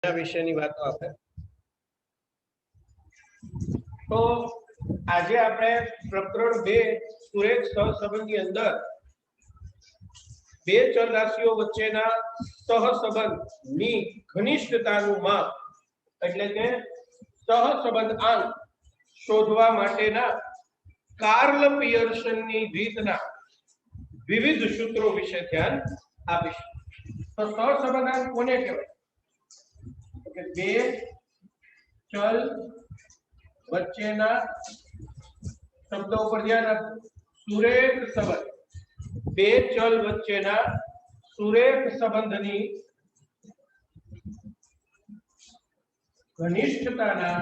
એના વિશેની વાતો આપણે તો આજે આપણે પ્રકરણ 2 સુરેખ સહસંબંધની અંદર બે ચલ રાશિઓ વચ્ચેના સહસંબંધની ઘનિષ્ઠતાનું માપ એટલે કે સહસંબંધ આંક શોધવા માટેના કાર્લ પિયર્સનની રીતના વિવિધ સૂત્રો વિશે ધ્યાન આપીશું. તો સહસંબંધ આંક કોને કહેવાય? કે બે ચલ વચ્ચેના શબ્દો ઉપર ધ્યાન આપો. સુરેખ સંબંધ, બે ચલ વચ્ચેના સુરેખ સંબંધની ઘનિષ્ઠતાના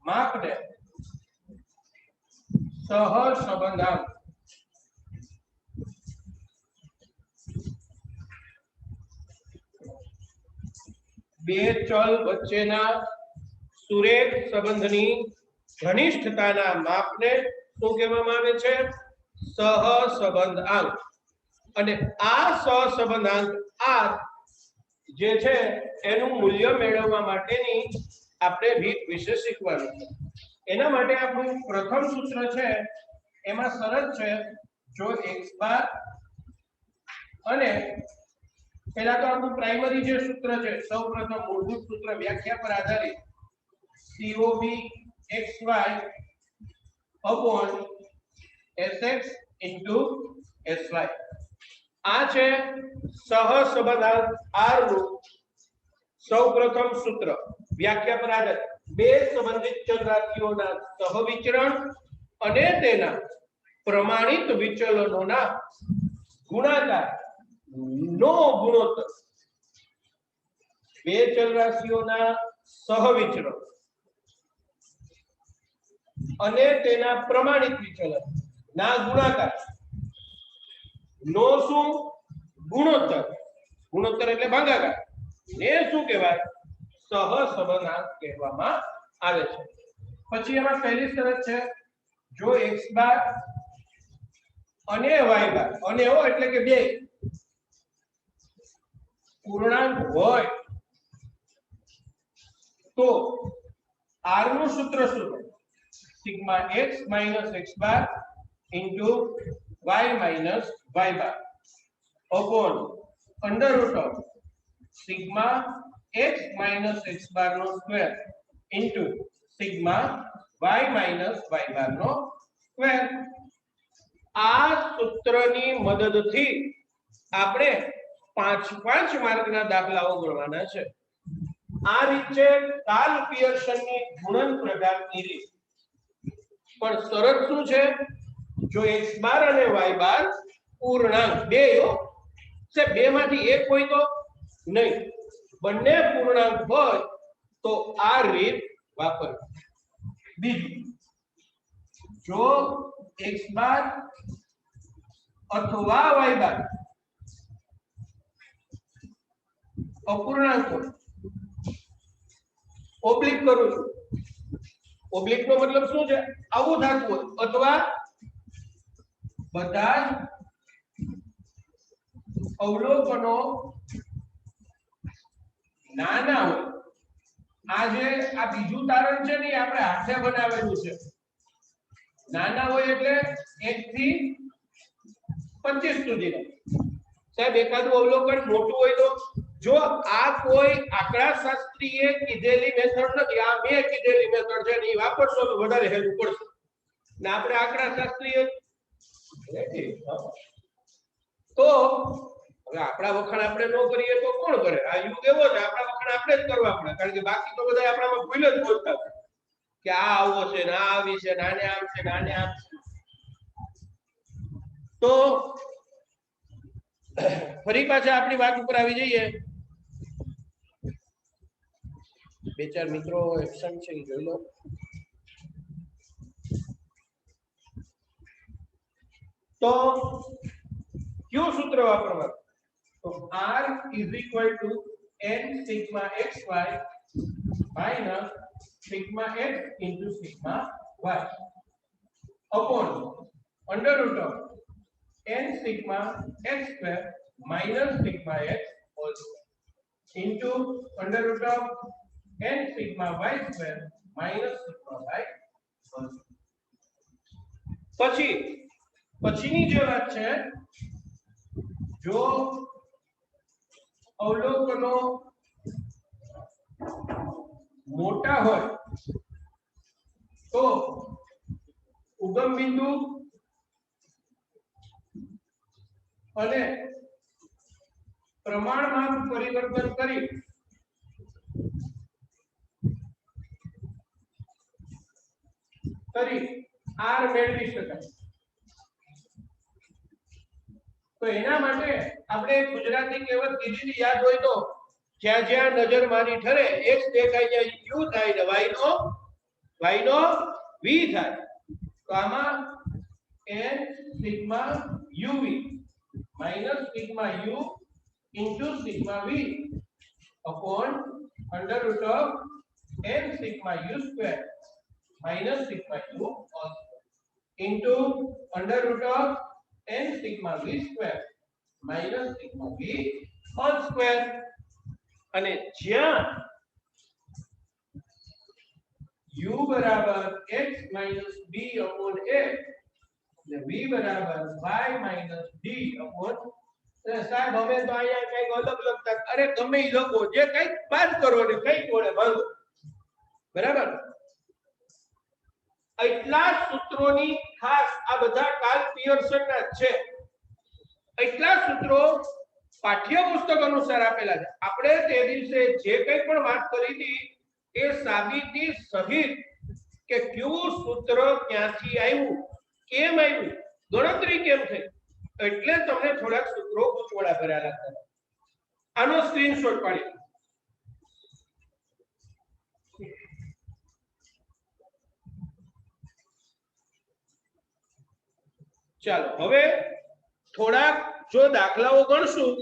માપને સહસંબંધાંક બે ચલ વચ્ચેના સુરેખ સંબંધની ઘનિષ્ઠતાના માપને શું કહેવામાં આવે છે? સહસંબંધાંક. અને આ સહસંબંધાંક આ જે છે એનું મૂલ્ય મેળવવા માટેની આપણે રીત વિશે શીખવાનું છે. એના માટે આપણું પ્રથમ સૂત્ર છે એમાં શરત છે જો x બાર અને પહેલા તો આપણું પ્રાઇમરી જે સૂત્ર છે સૌપ્રથમ મૂળભૂત સૂત્ર વ્યાખ્યા પર આધારિત COB xy upon sx into sy. આ છે સહસંબંધાંક r નું સૌપ્રથમ સૂત્ર વ્યાખ્યા પર આધારિત બે સંબંધિત ચલ રાશિઓના સહવિચરણ અને તેના પ્રમાણિત વિચલનોના ગુણાકાર નો ગુણોત્તર. બે ચલ રાશિઓના સહવિચરણ અને તેના પ્રમાણિત વિચલન ના ગુણાકાર નો શું ગુણોત્તર. ગુણોત્તર એટલે ભાગાકાર. ને શું કહેવાય? સહસંબંધાંક કહેવામાં આવે છે. પછી એમાં પહેલી શરત છે જો x બાર અને y બાર, અને એવો એટલે કે બે પૂર્ણાંક હોય તો r નું સૂત્ર શું છે? Sigma x minus x bar into y minus y bar upon under root of sigma x minus x bar નો square into sigma y minus y bar નો સ્ક્વેર. આ સૂત્રની મદદથી આપણે 5 માર્કના દાખલાઓ ગણવાના છે. આ રીત છે કાર્લ પિયર્સનની ગુણન પ્રકારની રીત. પણ શરત શું છે? જો x બાર અને y બાર પૂર્ણાંક બે છે, બે માંથી એક હોય તો નહીં, બંને પૂર્ણાંક હોય તો આ રીત વાપરવી. બીજું, જો x બાર અથવા y બાર અપૂર્ણાંક હોય, ઓબ્લિક કરું છું, ઓબ્લિક નો મતલબ શું છે? આવું થતું હોય અથવા બધા અવલોકનો નાના હોય. આ બીજું તારણ છે ને આપણે હાથે બનાવેલું છે. નાના હોય એટલે 1 થી 25 સુધીના. સાહેબ એકાદું અવલોકન મોટું હોય તો જો આ કોઈ આંકડાશાસ્ત્રીએ કીધેલી મેથડ નથી, આ મેં કીધેલી મેથડ છે ને એ વાપરશો તો વધારે હેલ્પ પડશે. ને આપણે આંકડાશાસ્ત્રીય તો હવે આપણા વખાણ આપણે ન કરીએ તો કોણ કરે? આ યુગ એવો છે, આપણા વખાણ આપણે જ કરવા પડે, કારણ કે બાકી તો બધા આપણામાં ભૂલ જ બોલતા હોય કે આ આવો છે ને આ આવી છે ને આને આમ છે ને આને આમ છે. તો ફરી પાછા આપણી વાત ઉપર આવી જઈએ. બે ચાર મિત્રો એક્શન છે એ જોઈ લો. તો કયું સૂત્ર વાપરવાનું? તો r is equal to n sigma xy minus sigma x into sigma y upon under root of n sigma x square minus sigma x into under root of n sigma y square minus sigma y whole square. પછીની જે વાત છે, જો અવલોકનો મોટા હોય તો ઉગમ બિંદુ અને પ્રમાણમાં પરિવર્તન કરી r મેળવી શકાય. તો એના માટે આપણે ગુજરાતી કહેવત કીધી હતી, યાદ હોય તો, જ્યાં જ્યાં નજર મારી ઠરે x દેખાય જાય u થાય ને y નો v થાય. તો આમાં n sigma uv minus sigma u into sigma v upon under root of n sigma u square minus sigma u all square into under root of n sigma v square minus sigma v all square. અને જ્યાં u બરાબર x minus b upon a અને v બરાબર y minus d upon સાહેબ હવે તો અહીંયા કઈક અલગ લખતા, અરે ગમે ઈ લખો, જે કઈક બાદ કરો ને કઈક વડે ભાગો, બરાબર. એટલા સૂત્રોની ખાસ આ બધા કાર્લ પિયર્સનના છે. એટલા સૂત્રો પાઠ્યપુસ્તક અનુસાર આપેલા છે. આપણે તે દિવસે જે કંઈ પણ વાત કરી હતી એ સાબિતી સહિત કે કયું સૂત્ર ક્યાંથી આવ્યું, કેમ આવ્યું, ગણતરી કેમ થઈ, એટલે તમને થોડાક સૂત્રો ગૂંચવડા ભર્યા લાગતા. આનો સ્ક્રીનશોટ પાડી. ચાલો હવે થોડાક જો દાખલાઓ ગણશું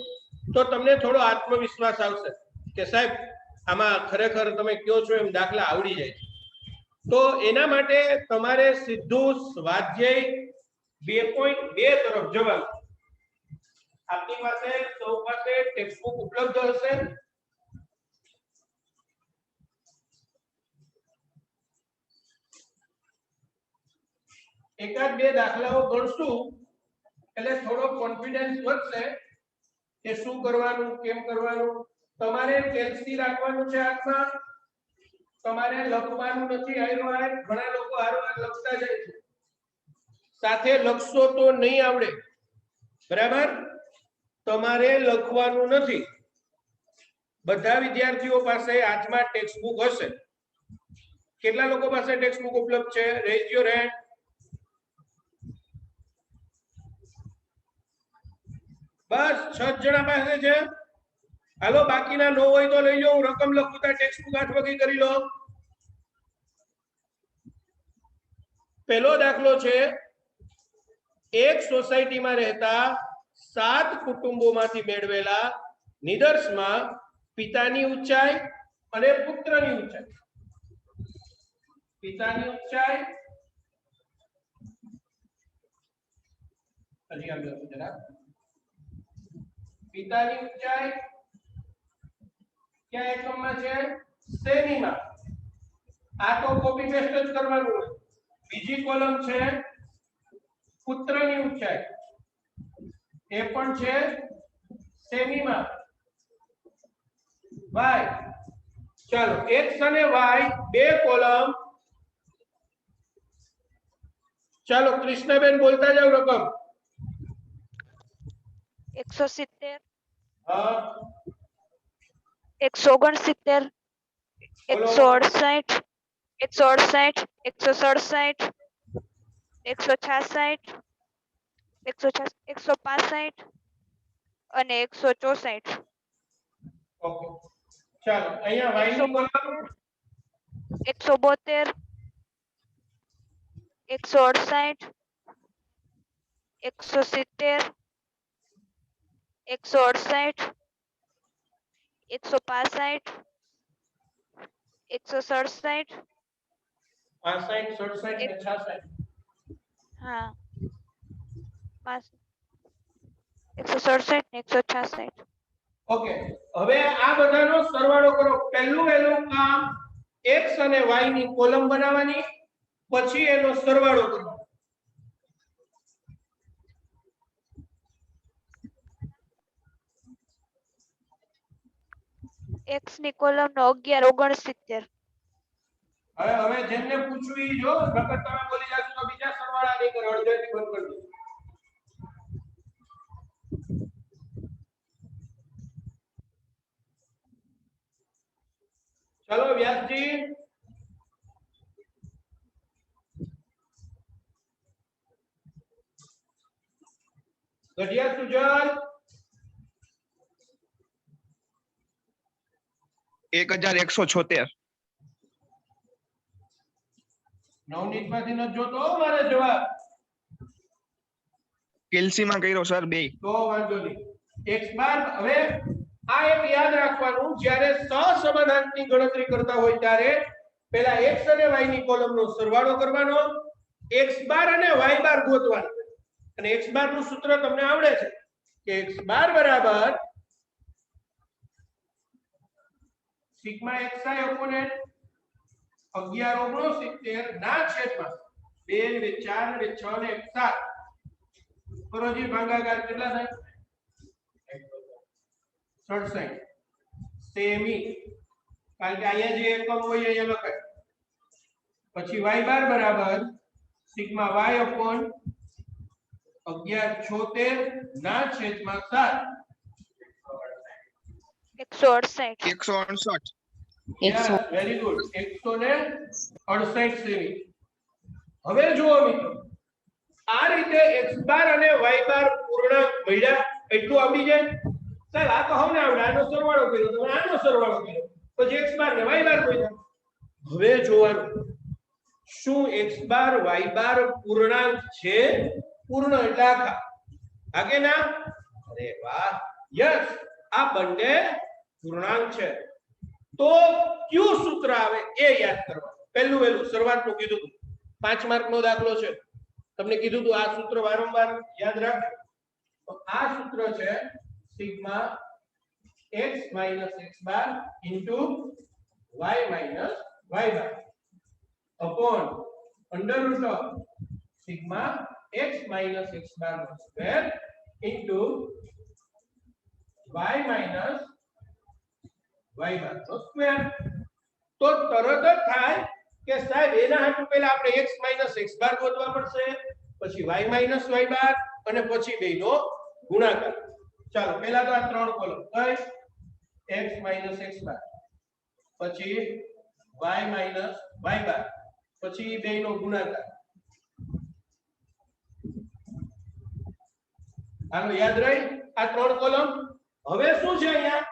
તો તમને થોડો આત્મવિશ્વાસ આવશે કે સાહેબ આમાં ખરેખર તમે કયો છો એમ દાખલા આવડી જાય. તો એના માટે તમારે સીધું સ્વાધ્યાય 2.2 તરફ જવાનું. આપની પાસે સૌ પાસે ટેક્સ્ટ બુક ઉપલબ્ધ હશે. એકાદ બે દાખલાઓ ગણશું એટલે થોડો કોન્ફિડન્સ વધશે કે શું કરવાનું, કેમ કરવાનું. તમારે ટેક્સ્ટથી રાખવાનું છે હાથમાં, તમારે લખવાનું નથી. ઘણા લોકો હારોહાર લખતા જાય છે, સાથે લખશો તો નહીં આવડે, બરાબર. તમારે લખવાનું નથી. બધા વિદ્યાર્થીઓ પાસે હાથમાં ટેક્સ્ટ બુક હશે. કેટલા લોકો પાસે ટેક્સ્ટ બુક ઉપલબ્ધ છે? Rays your hand. બસ 6 જણા પાસે છે. હાલો, બાકીના ન હોય તો લઈ લો. હું રકમ લખું તો ટેક્સ્ટ બુક હાથ વગી કરી લો. પહેલો દાખલો છે, એક સોસાયટીમાં રહેતા 7 કુટુંબોમાંથી મેળવેલા નિદર્શમાં પિતાની ઊંચાઈ અને પુત્રની ઊંચાઈ. પિતાની ઊંચાઈ હજી આમ લખું જરા. પિતાની ઊંચાઈ ક્યાં એકમમાં છે? સેમીમાં. આ તો કોપી પેસ્ટ જ કરવાનું હોય. બીજી કોલમ છે પુત્રની ઊંચાઈ, એ પણ છે સેમીમાં. y. ચાલો x અને y બે કોલમ. ચાલો કૃષ્ણબેન બોલતા જાવ રકમ. 170 હા 169 168 168 167 166 165 અને 164. ઓકે, ચાલો અહીંયા y ની કોલમ 172 168 170 168 165 167 65 67 ને 66. હા 167 ને 166. ઓકે, હવે આ બધાનો સરવાળો કરો. પહેલું વહેલું કામ x અને y ની કોલમ બનાવવાની, પછી એનો સરવાળો કરવાનો. x ની કોલમ નો 11 69. હવે જેમને પૂછવું ઈ જો, નકર તમે બોલી જાશો તો બીજા સરવાળા નહીં કરો, અડધેથી બંધ કરી દો. ચલો વ્યાસજી, ગઢિયા સુજલ, 1176. નવનીત માંથી ન જોતો હો મારે જવાબ. કેલ્સી માં કર્યો સર બે. તો વાંધો નહીં. x બાર, હવે આ એક યાદ રાખવાનું, જ્યારે સહસંબંધાંકની ગણતરી કરતા હોય ત્યારે પહેલા x અને y ની કોલમનો સરવાળો કરવાનો, x બાર અને y બાર ગોતવાનો. અને x બાર નું સૂત્ર તમને આવડે છે કે x બાર બરાબર સિગ્મા xi upon n 1169 ના છેદમાં 2 ને 4 ને 6 ને 7. કરોજી ભાગાકાર કેટલા થાય? 67 સેમી, કારણ કે અહીંયા જે એકમ હોય અહીંયા લખાય. પછી y બાર બરાબર સિગ્મા y upon 1176 ના છેદમાં 7. 168. 168. Very good, 168 semi. હવે જુઓ મિત્રો, આ રીતે x બાર અને y બાર પૂર્ણાંક મળ્યા એટલું આવડી જાય. ચાલ આ તો હમને આવડે, આનો સરવાળો કર્યો, તમે આનો સરવાળો કર્યો, પછી x બાર ને y બાર કોઈ. હવે જોવાનું શું x બાર y બાર પૂર્ણાંક છે? પૂર્ણ એટલે આખા, આગે ના? અરે વાહ, યસ, આ બંને પૂર્ણાંક છે. તો કયું સૂત્ર આવે એ યાદ કરવાનું. પહેલું વહેલું શરૂઆતનું કીધું હતું, 5 માર્ક નો દાખલો છે, તમને કીધું હતું આ સૂત્ર વારંવાર યાદ રાખજો. તો આ સૂત્ર છે sigma x x bar into y y bar upon under root of sigma x x bar નો square into y y bar નો સ્ક્વેર. તો તરત જ થાય કે સાહેબ એના હાટુ પહેલા આપણે x x બાર ગોતવા પડશે, પછી y y બાર, અને પછી બેનો ગુણાકાર. ચાલો પહેલા તો આ ત્રણ કોલમ કઈ x x બાર, પછી y y બાર, પછી બેનો ગુણાકાર. હાલો યાદ રહી આ ત્રણ કોલમ. હવે શું છે અહીંયા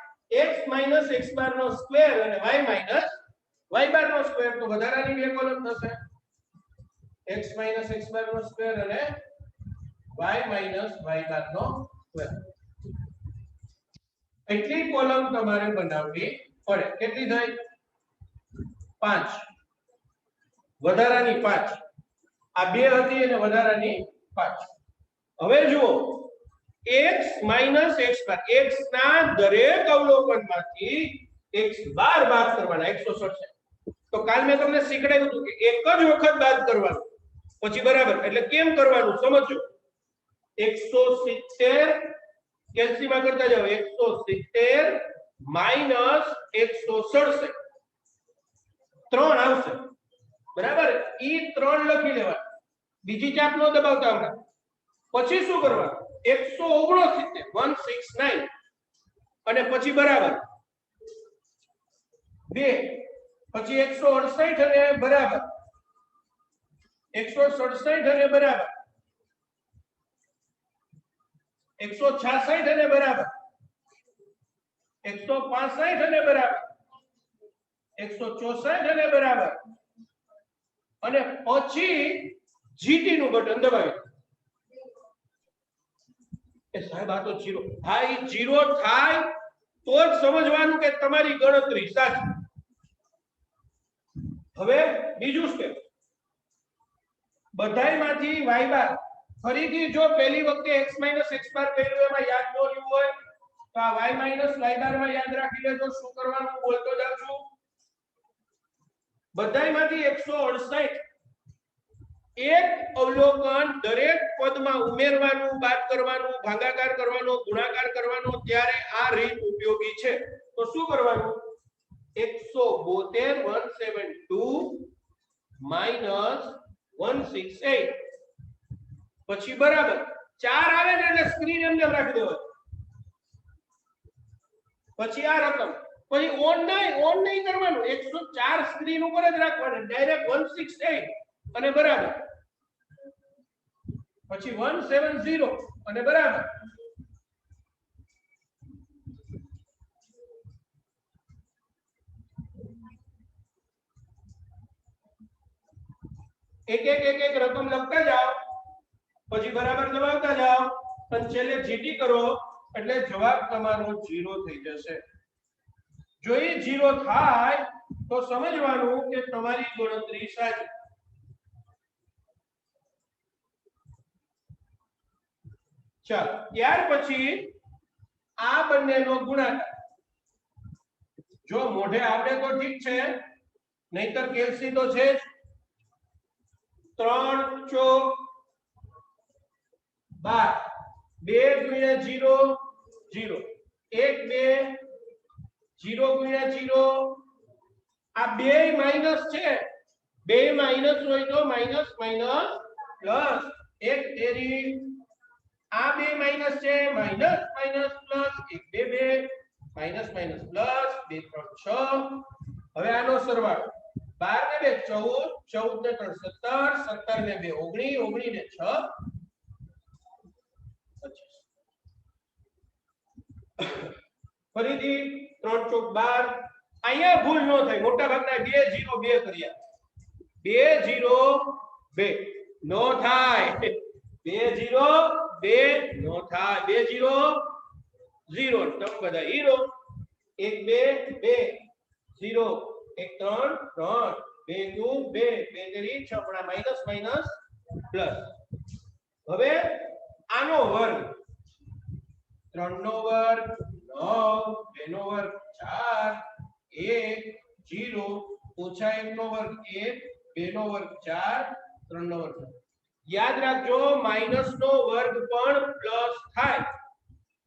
x x બાર નો સ્ક્વેર અને y y બાર નો સ્ક્વેર, તો વધારાની બે કોલમ થશે x x બાર નો સ્ક્વેર અને y y બાર નો સ્ક્વેર. એટલી કોલમ તમારે બનાવવી પડે. કેટલી થઈ? 5, વધારાની 5. આ બે હતી અને વધારાની 5. હવે જુઓ x x બાર, x ના દરેક અવલોકનમાંથી x બાર બાદ કરવાના 167. તો કાલ મેં તમને શીખડાવ્યું હતું કે એક જ વખત બાદ કરવાનું, પછી બરાબર. એટલે કેમ કરવાનું સમજો. 170 કેલ્સી માં કરતા જાઓ, 170 માઈનસ 167, 3 આવશે બરાબર. ઈ 3 લખી લેવા, બીજી ચાપ નો દબાવતા હમણાં. પછી શું કરવાનું? 169 અને પછી બરાબર 2, પછી 168 અને બરાબર 167 અને બરાબર 166 અને બરાબર 165 અને બરાબર 164 અને બરાબર, અને પછી જીટી નું બટન દબાવી. એ સાહેબ આ તો 0. હા, ઈ 0 થાય તો જ સમજવાનું કે તમારી ગણતરી સાચી. હવે બીજું સ્ટેપ, બધાયમાંથી y બાર. ફરીથી જો પહેલી વખતે x x બાર કર્યું એમાં યાદ ન રહ્યું હોય તો આ y માઈનસ y બાર માં યાદ રાખી લેજો શું કરવાનું બોલતો જાઉં છું બધાયમાંથી 168 એક અવલોકન દરેક પદમાં ઉમેરવાનું બાદ કરવાનું ભાગાકાર કરવાનો ગુણાકાર કરવાનો ત્યારે આ રીત ઉપયોગી છે તો શું કરવાનું 172 172 માઈનસ 168 પછી બરાબર 4 આવે ને એટલે સ્ક્રીન એમને રાખી દેવાની પછી આ રકમ પછી ઓન નહીં કરવાનું 104 સ્ક્રીન ઉપર જ રાખવાનું ડાયરેક્ટ 168 અને બરાબર પછી 170 અને બરાબર એક રકમ લખતા જાઓ પછી બરાબર દબાવતા જાઓ અને છેલ્લે જીટી કરો એટલે જવાબ તમારો 0 થઈ જશે જો એ 0 થાય તો સમજવાનું કે તમારી ગણતરી સાચી ચાલો ત્યાર પછી આ બંનેનો ગુણાકાર જો મોઢે આવડે તો ઠીક છે નહીતર કેલ્સી તો છે જ 3 ચોક 12 2 ગુણ્યા 0 0 1 2 0 ગુણ્યા 0 આ બે માઈનસ છે બે માઈનસ હોય તો માઈનસ માઈનસ પ્લસ એક તેરી આ બે માઈનસ છે minus minus plus 1 2 2 minus minus plus 2 3 6 હવે આનો સરવાળો 12 ને 2 14 14 ને 3 17 17 ને 2 19 19 ને 6 ફરીથી 3 ચોક 12 અહીંયા ભૂલ ન થાય મોટા ભાગના 2 0 2 કર્યા 2 0 2 નો થાય 2 0 2 નો થાય 2 0 0 તબ બધા 0 1 2 2 0 1 3 3 2 2 2 2 3 6 પણ માઈનસ માઈનસ પ્લસ હવે આનો વર્ગ 3 નો વર્ગ 9 2 નો વર્ગ 4 1 0 ઓછા 1 નો વર્ગ 1 2 નો વર્ગ 4 3 નો વર્ગ યાદ રાખજો માઈનસ નો વર્ગ પણ પ્લસ થાય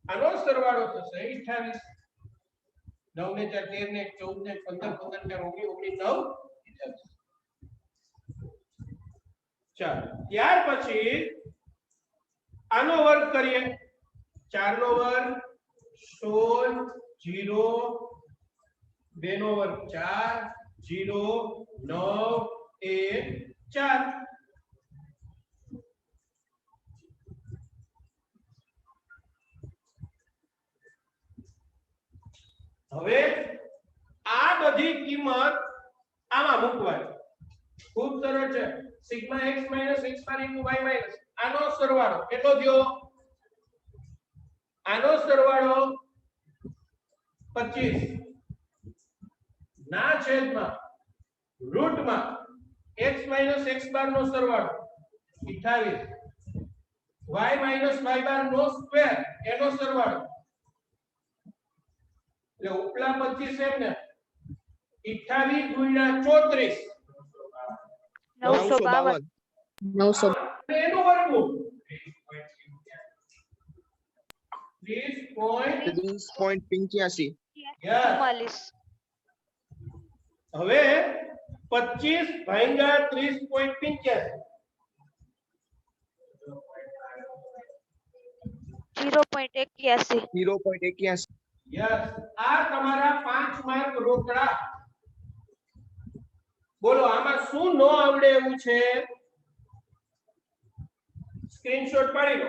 આનો સરવાળો થશે 28 9 ને 4 13 ને 14 ને 15 15 ને 19 19 ચાલો ત્યાર પછી આનો વર્ગ કરીએ 4 નો વર્ગ 16 0 2 નો વર્ગ 4 0 9 1 4 હવે આ બધી કિંમત આમાં મૂકવાની ખૂબ સરળ છે સિગ્મા x - x બાર * y માઈનસ આનો સરવાળો કેટલો થયો આનો સરવાળો 25 ના છેદમાં રૂટમાં x - x બાર નો સરવાળો 28 y - y બાર નો સ્ક્વેર એનો સરવાળો એટલે ઉપલા 25 એમ ને 28 ગુણ્યા 34 952 900 એનું વર્ગમૂળ 30.85 30.85 44 હવે 25 ભાગ્યા 30.85 0.81 0.81 યસ આ તમારા 5 માર્ક રોકડા બોલો આમાં શું નો આવડે એવું છે સ્ક્રીનશોટ પાડી લો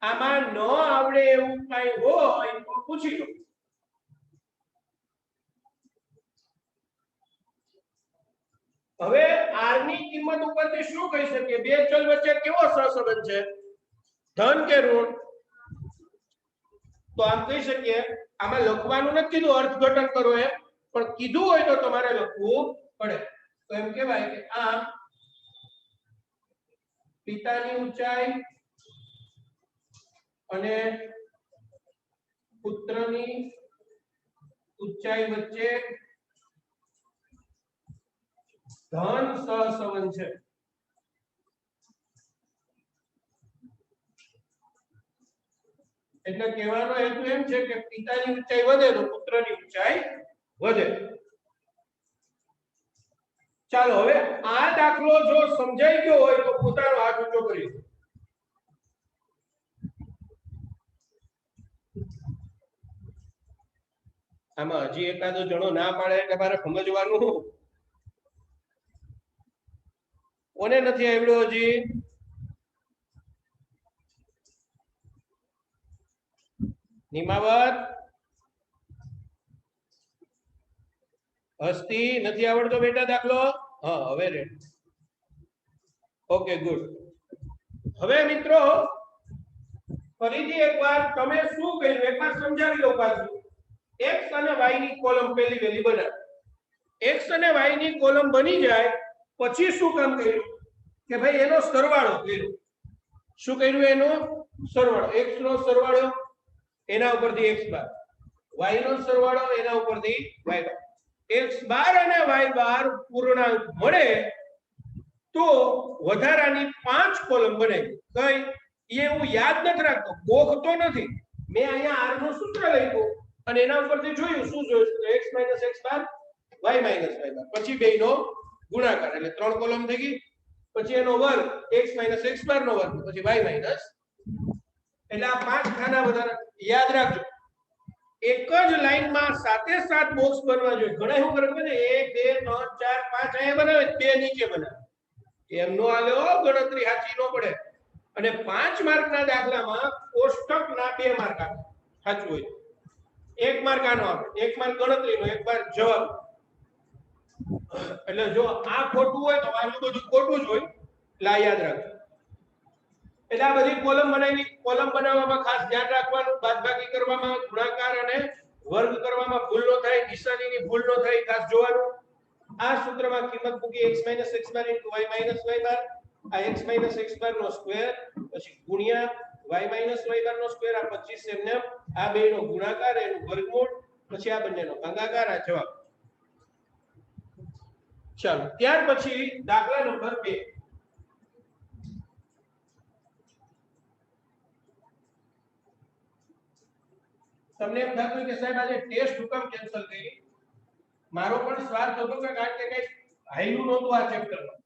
આમાં નો આવડે એવું કઈ હોય તો પૂછી લો હવે r ની કિંમત ઉપરથી શું કહી શકીએ બે ચલ વચ્ચે કેવો સહસંબંધ છે ધન કે ઋણ તો આમ કહી શકીએ આમાં લખવાનું નથી કીધું અર્થઘટન કરો એમ પણ કીધું હોય તો તમારે લખવું પડે તો એમ કહેવાય કે આ પિતાની ઊંચાઈ અને પુત્રની ઊંચાઈ વચ્ચે ધન સહસંબંધ છે. એટલે કહેવાનો હેતુ એમ છે કે પિતાની ઊંચાઈ વધે તો પુત્રની ઊંચાઈ વધે. ચાલો હવે આ દાખલો જો સમજાઈ ગયો હોય તો પોતાનો હાથ ઊંચો કરી દો. આમાં હજી એકાદો જણો ના પાડે એટલે મારે સમજવાનું કોને નથી આવડ્યો હજી? નિમાવત, હસ્તી નથી આવડતો બેટા દાખલો? હા હવે રેડી. Okay good. હવે મિત્રો ફરીથી એકવાર તમે શું કર્યું એકવાર સમજાવી દો પાછું. x અને y ની કોલમ પહેલી વેલી બનાવો. x અને y ની કોલમ બની જાય પછી શું કામ કર્યું કે ભાઈ એનો સરવાળો કર્યો. શું કર્યું? એનો સરવાળો. x નો સરવાળો એના ઉપરથી x બાર, y નો સરવાળો એના ઉપરથી y બાર. x બાર અને y બાર પૂર્ણાંક મળે તો વધારાની 5 કોલમ બને. કઈ એ હું યાદ નથી રાખતો, ગોખતો નથી. મેં અહીંયા r નું સૂત્ર લખ્યું અને એના ઉપરથી જોયું. શું જોયું? x - x બાર y - y બાર, પછી બેયનો ગુણાકાર એટલે 3 કોલમ થઈ ગઈ. પછી એનો વર્ગ x - x બાર નો વર્ગ, પછી y - એટલે આ 5 ખાના વધારે યાદ રાખજો. એક જ લાઈનમાં સાથે સાત બોક્સ બનવા જોઈએ. ઘણા શું કરે છે 1 2 3 4 5 અહીંયા બનાવે, બે નીચે બનાવે. એમ નો હાલે હો, ગણતરી સાચી ન પડે. અને 5 માર્કના દાખલામાં કોષ્ટકના 2 માર્ક આવે સાચું હોય. 1 માર્ક આનો આવે, 1 માર્ક ગણતરીનો, 1 માર્ક જવાબ. એટલે જો આ ખોટું હોય તો આનું બધું ખોટું જ હોય. એટલે આ યાદ રાખજો. એટલે આ બધી કોલમ બનાવી. કોલમ બનાવવામાં ખાસ ધ્યાન રાખવાનું, બાદબાકી કરવામાં, ગુણાકાર અને વર્ગ કરવામાં ભૂલ ન થાય, નિશાનીની ભૂલ ન થાય ખાસ જોવાનું. આ સૂત્રમાં કિંમત મૂકી x - x બાર * y - y બાર. આ x - x બાર નો સ્ક્વેર પછી ગુણ્યા y - y બાર નો સ્ક્વેર. આ 25 એમને આ બેનો ગુણાકાર એનું વર્ગમૂળ પછી આ બંનેનો ભાગાકાર. આ જવાબ. ચાલો ત્યાર પછી દાખલા નંબર 2. તમને એમ થતું કે સાહેબ આજે ટેસ્ટ હુકમ કેન્સલ કરી? મારો પણ સ્વાર્થ હતો કે કારણ કે કઈ હાઈલું નહોતું આ ચેપ્ટરમાં,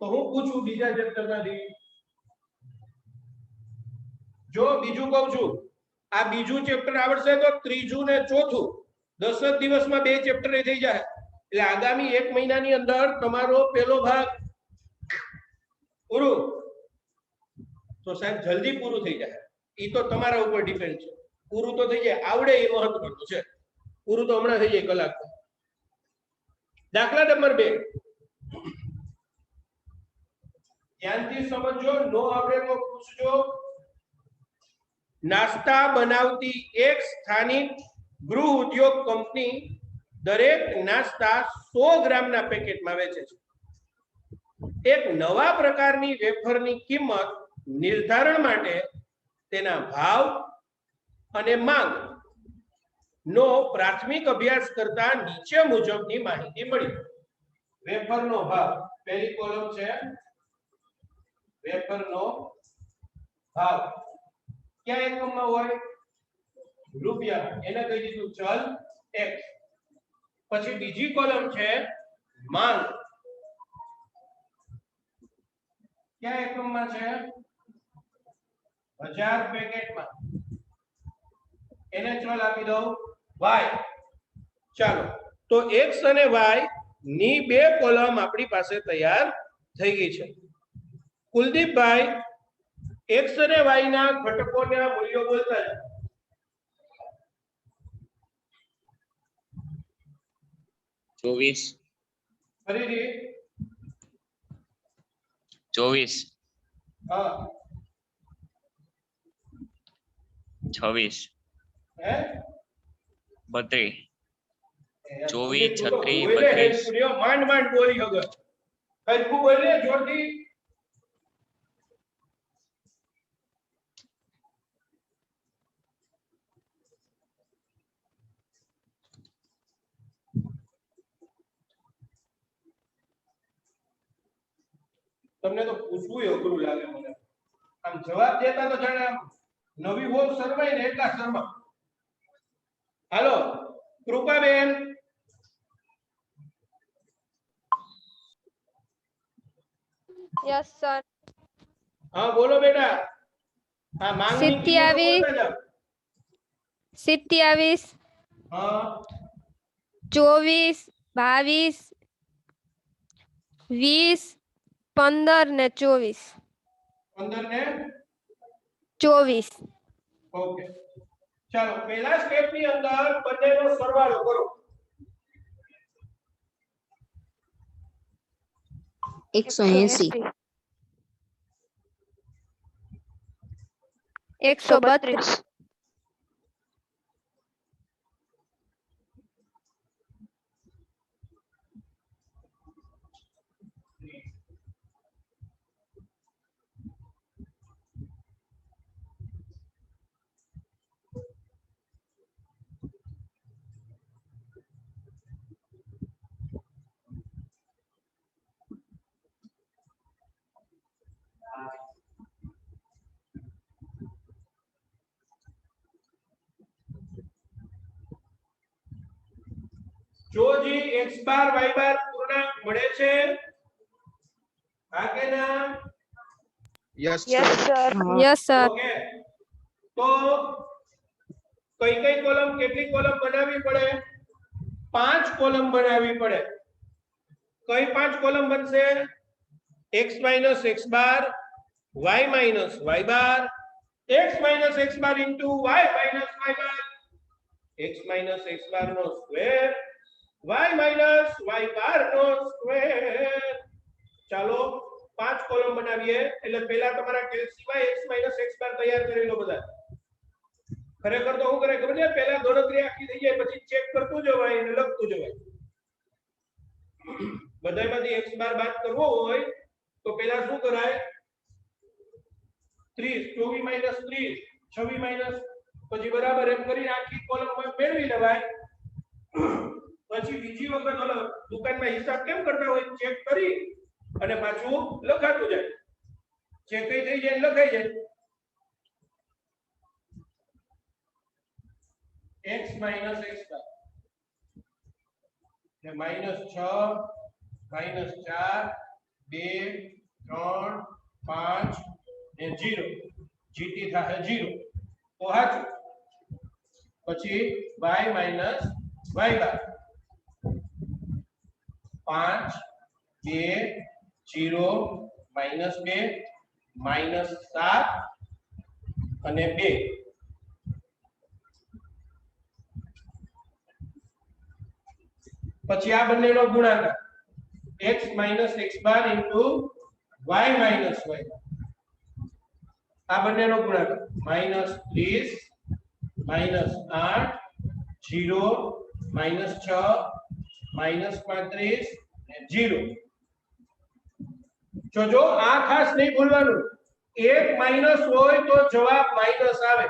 તો હું પૂછું બીજા ચેપ્ટરમાંથી. જો બીજું કહું છું, આ બીજું ચેપ્ટર આવડશે તો ત્રીજું ને ચોથું 10 જ દિવસમાં 2 ચેપ્ટર થઈ જાય. એટલે આગામી 1 મહિનાની અંદર તમારો પહેલો ભાગ પૂરું. તો સાહેબ જલ્દી પૂરું થઈ જાય. એ તો તમારા ઉપર ડિપેન્ડ છે. પૂરું તો થઈ જાય, આવડે એ મહત્વનું છે. પૂરું તો હમણાં થઈ જાય કલાક. દાખલા નંબર 2 ધ્યાનથી સમજો, નો આવડે તો પૂછજો. નાસ્તા બનાવતી એક સ્થાનિક ગૃહ ઉદ્યોગ કંપની દરેક નાસ્તા 100 ગ્રામના પેકેટમાં વેચે છે. એક નવા પ્રકારની વેફરની કિંમત નિર્ધારણ માટે તેના ભાવ અને માંગ નો પ્રાથમિક અભ્યાસ કરતા નીચે મુજબની માહિતી મળી. વેફરનો ભાવ પહેલી કોલમ છે. વેફરનો ભાવ ક્યાં એકમમાં હોય? રૂપિયા. એને કહી દીધું ચલ x. પછી બીજી કોલમ છે માંગ. ક્યાં એકમમાં છે? 1000 પેકેટમાં. એને ચલ આપી દઉં y. ચાલો તો x અને y ની 2 કોલમ આપણી પાસે તૈયાર થઈ ગઈ છે. કુલદીપભાઈ x અને y ના ઘટકોના મૂલ્યો બોલતા જાઓ. ચોવીસ. ફરીથી 24. હા 26. હે 32. 24, 36, બોલે 32. સ્ટુડિયો માંડ બોલી હગર હજુ બોલે જોરથી. તમને તો પૂછવું અઘરું લાગે મને આમ જવાબ દેતા તો જાણે આમ નવી હોલ શરમાય ને એટલા શરમા હાલો કૃપાબેન યસ સર હા બોલો બેટા હા માંગની 27 કિંમતો બોલતા જાઓ 27 હા 24 22 20 15 ને 24 15 ને 24 ઓકે ચાલો પહેલા સ્ટેપ ની અંદર બંનેનો સરવાળો કરો 180 132 જો જી x બાર y બાર પૂર્ણાંક મળે છે હા કે ના yes yes sir sir yes sir okay તો કઈ કઈ કોલમ કેટલી કોલમ બનાવવી પડે 5 કોલમ બનાવવી પડે કઈ 5 કોલમ બનશે x x બાર y y બાર x x બાર into y y બાર x x બાર નો સ્ક્વેર y y બાર નો સ્ક્વેર ચાલો 5 કોલમ બનાવીએ એટલે પહેલા તમારા કેલ્સીમાં x x બાર તૈયાર કરી લો બધા ખરેખર તો હું કરે ખબર છે પહેલા ગણતરી આખી થઈ જાય પછી ચેક કરતું જવાય અને લખતું જવાય બધાયમાંથી x બાર બાદ કરવો હોય તો પહેલા શું કરાય 30 24 30 26 પછી બરાબર એમ કરીને આખી કોલમ મેળવી લેવાય પછી બીજી વખત ઓલો દુકાનમાં હિસાબ કેમ કરતા હોય ચેક કરી અને પાછું લખાતું જાય ચેક થઈ જાય લખાઈ જાય x x બાર એટલે -6 -4 2 3 5 ને 0 જીટી થાય 0 તો સાચું પછી y y બાર 5 2 0 -2 -7 અને 2 પછી આ બંનેનો ગુણાકાર x x બાર into y y બાર આ બંનેનો ગુણાકાર -30 -8 0 -6 -35 અને 0 જો આ ખાસ નહીં ભૂલવાનું એક માઈનસ હોય તો જવાબ માઈનસ આવે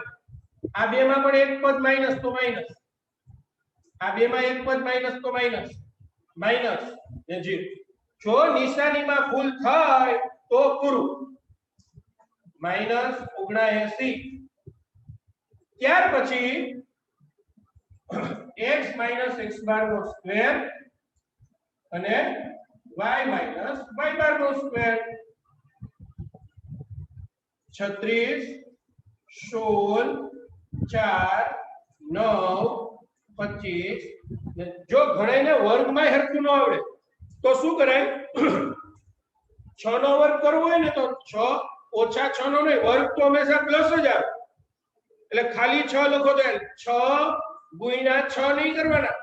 આ બે માં પણ એક પદ માઈનસ તો માઈનસ આ બે માં એક પદ માઈનસ તો માઈનસ માઈનસ ને 0 જો નિશાનીમાં ભૂલ થાય તો પૂરું -79 ત્યાર પછી x x બાર નો સ્ક્વેર અને y y બાર નો સ્ક્વેર 36 16 4 9 25 જો ઘણાને વર્ગમાં હરખું ન આવડે તો શું કરાય 6 નો વર્ગ કરવો હોય ને તો 6 ઓછા 6 નો નહીં વર્ગ તો હંમેશા પ્લસ જ આવે એટલે ખાલી 6 લખો તો 6 ગુણ્યા 6 નહીં કરવાના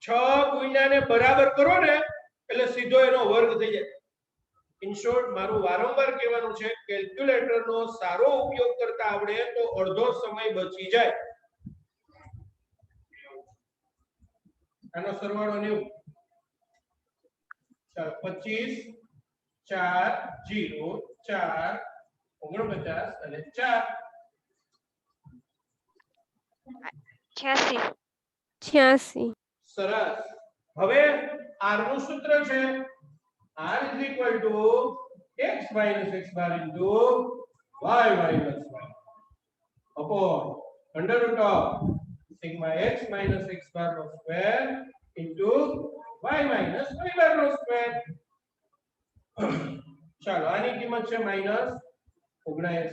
6 ગુણ્યા ને બરાબર કરો ને એટલે સીધો એનો વર્ગ થઈ જાય ઇન શોર્ટ મારું વારંવાર કહેવાનું છે કેલ્ક્યુલેટરનો સારો ઉપયોગ કરતા આવડે તો અડધો સમય બચી જાય આનો સરવાળો 90 ચાલો 25 4 0 4 49 અને 4 86 સરસ હવે r નું સૂત્ર છે r = x minus x bar into y minus y upon under root of sigma x minus x bar no square into y minus y bar no square. ચાલો આની કિંમત છે -79.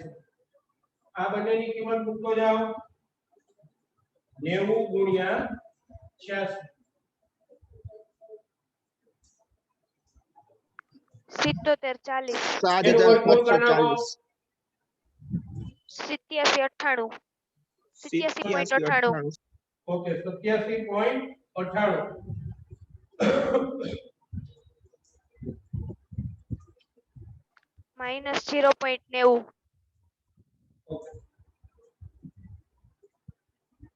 આ બંનેની કિંમત મૂકતો જાઓ 90 ગુણ્યા 86 77 40 એનું વર્ગમૂળ કરી નાખો 87 98 ઓકે 87.98 -0.90 ઓકે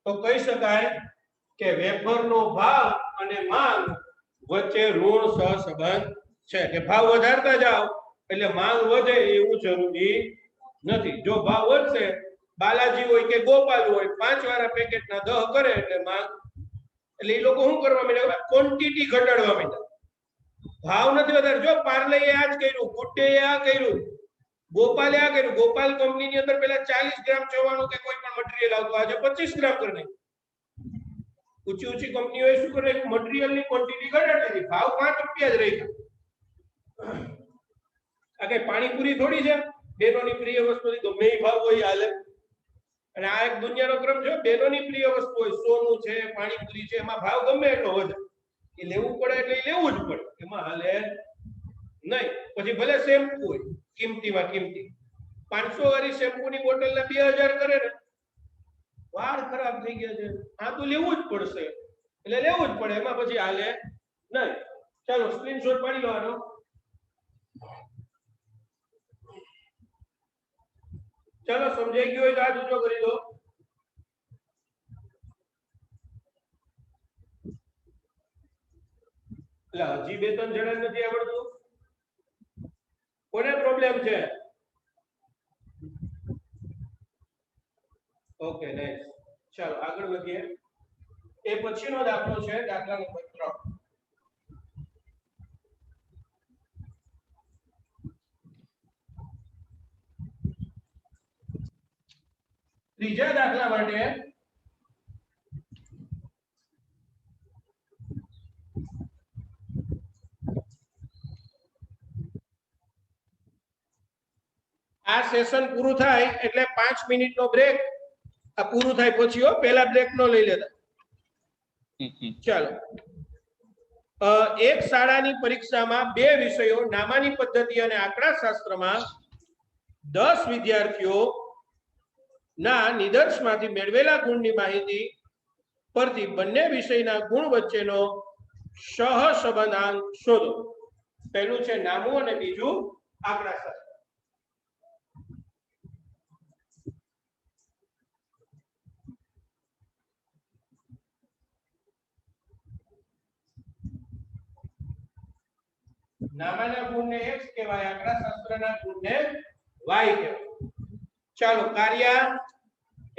તો કહી શકાય કે વેફરનો ભાવ અને માંગ વચ્ચે ઋણ સહસંબંધ છે કે ભાવ વધારતા જાઓ એટલે માંગ વધે એવું જરૂરી નથી. જો ભાવ વધશે બાલાજી હોય કે ગોપાલ હોય 5 વાળા પેકેટના 10 કરે એટલે માંગ એટલે એ લોકો શું કરવા માંડ્યા ક્વોન્ટિટી ઘટાડવા માંડ્યા ભાવ નથી વધારે. જો પાર્લેએ આ જ કર્યું ગુડ્ડેએ આ કર્યું ગોપાલે આ કર્યું. ગોપાલ કંપનીની અંદર પેલા 40 ગ્રામ ચવાનું કે કોઈ પણ મટીરીયલ આવતું આજે 25 ગ્રામ કરી નાખ્યું. ઊંચી ઊંચી કંપનીઓએ શું કરે મટીરીયલની ક્વોન્ટિટી ઘટાડી દીધી ભાવ 5 રૂપિયા જ રહી ગયા. આ કઈ પાણીપુરી થોડી છે બેનોની પ્રિય વસ્તુ ગમે એ ભાવ હોય હાલે. અને આ એક દુનિયાનો ક્રમ છે બેનોની પ્રિય વસ્તુ હોય સોનું છે પાણીપુરી છે એમાં ભાવ ગમે એટલો વધે એ લેવું પડે એટલે લેવું જ પડે એમાં હાલે નહીં. પછી ભલે શેમ્પુ હોય કિંમતીમાં કિંમતી 500 વાળી શેમ્પુની બોટલને 2000 કરે ને વાળ ખરાબ થઈ ગયા છે આ તો લેવું જ પડશે એટલે લેવું જ પડે એમાં પછી હાલે નહીં. ચાલો સ્ક્રીનશોટ પાડી લો આનો. ચાલો સમજાઈ ગયું હોય તો હાથ ઊંચો કરી દો. એટલે હજી 2-3 જણા નથી આવડતું. કોને પ્રોબ્લેમ છે? Okay nice. ચાલો આગળ વધીએ. એ પછીનો દાખલો છે દાખલા નંબર 3. ત્રીજા દાખલા માટે આ સેશન પૂરું થાય એટલે 5 મિનિટનો બ્રેક. આ પૂરું થાય પછી પહેલા બ્રેક નો લઈ લેતા. ચાલો એક શાળાની પરીક્ષામાં 2 વિષયો નામાની પદ્ધતિ અને આંકડાશાસ્ત્રમાં 10 વિદ્યાર્થીઓ ના નિદર્શનમાંથી મેળવેલા ગુણની માહિતી પરથી બંને વિષયના ગુણ વચ્ચેનો સહસંબંધાંક શોધો. પહેલું છે નામું અને બીજું આંકડાશાસ્ત્ર. નામાના ગુણને x કહેવાય આંકડાશાસ્ત્રના ગુણને y કહેવાય. ચાલો કાર્ય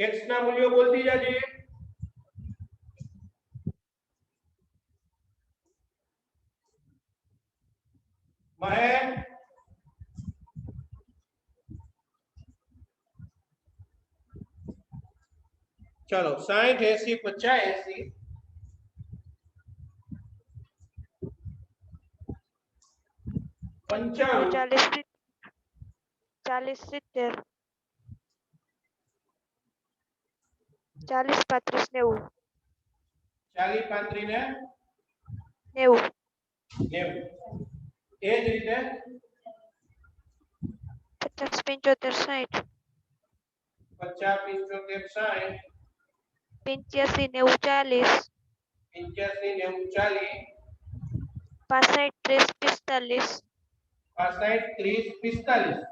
x ના મૂલ્યો બોલતી જાજે. મહેક ચાલો 60 80 85 85 40 70 40 35 90 40 35 ને 90 90 એ જ રીતે 50 75 60 50 75 60 85 90 40 85 90 40 65 30 45 65 30 45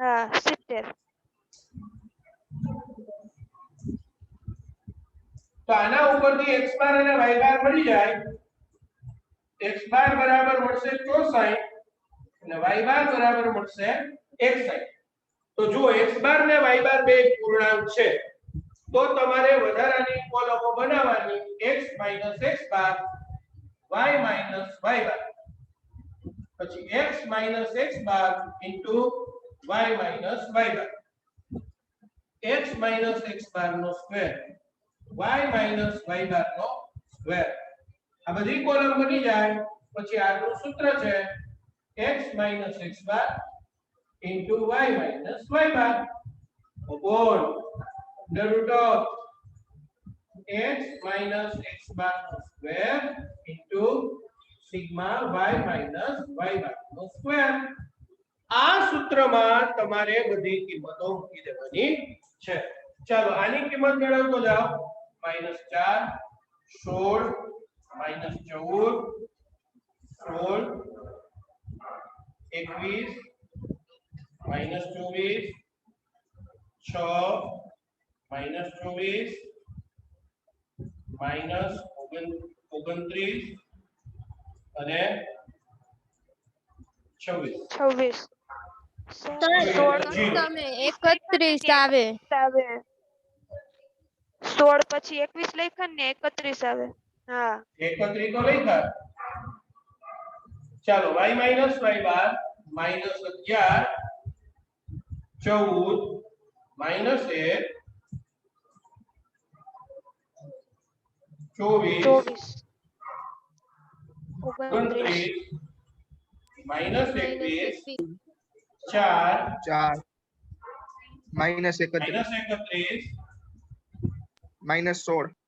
હા 70. તો આના ઉપરથી x બાર અને y બાર મળી જાય. x બાર બરાબર મળશે 64 અને y બાર બરાબર મળશે 61. તો જુઓ x બાર ને y બાર બે પૂર્ણાંક છે તો તમારે વધારાની કોલમો બનાવવાની x - x બાર y - y બાર. પછી x minus x bar into y minus y bar. x minus x bar નો square y minus y bar નો સ્ક્વેર. આ બધી કોલમ બની જાય પછી આગળનું સૂત્ર છે x minus x bar into y minus y bar upon the root of x minus x bar no square into sigma y minus y bar no square. આ સૂત્રમાં તમારે બધી કિંમતો મૂકી દેવાની છે. ચાલો આની કિંમત મેળવતો જાઓ. -4 16 -14 16 21 -24 6 -24 -29 અને 26. 26 તમે 31 આવે. 16 પછી 21 લખ્યા ને 31 આવે. હા 31 તો લખ્યા. ચાલો y minus y bar -11 14 -1 24 29 -21 4 4 -31 -31 -16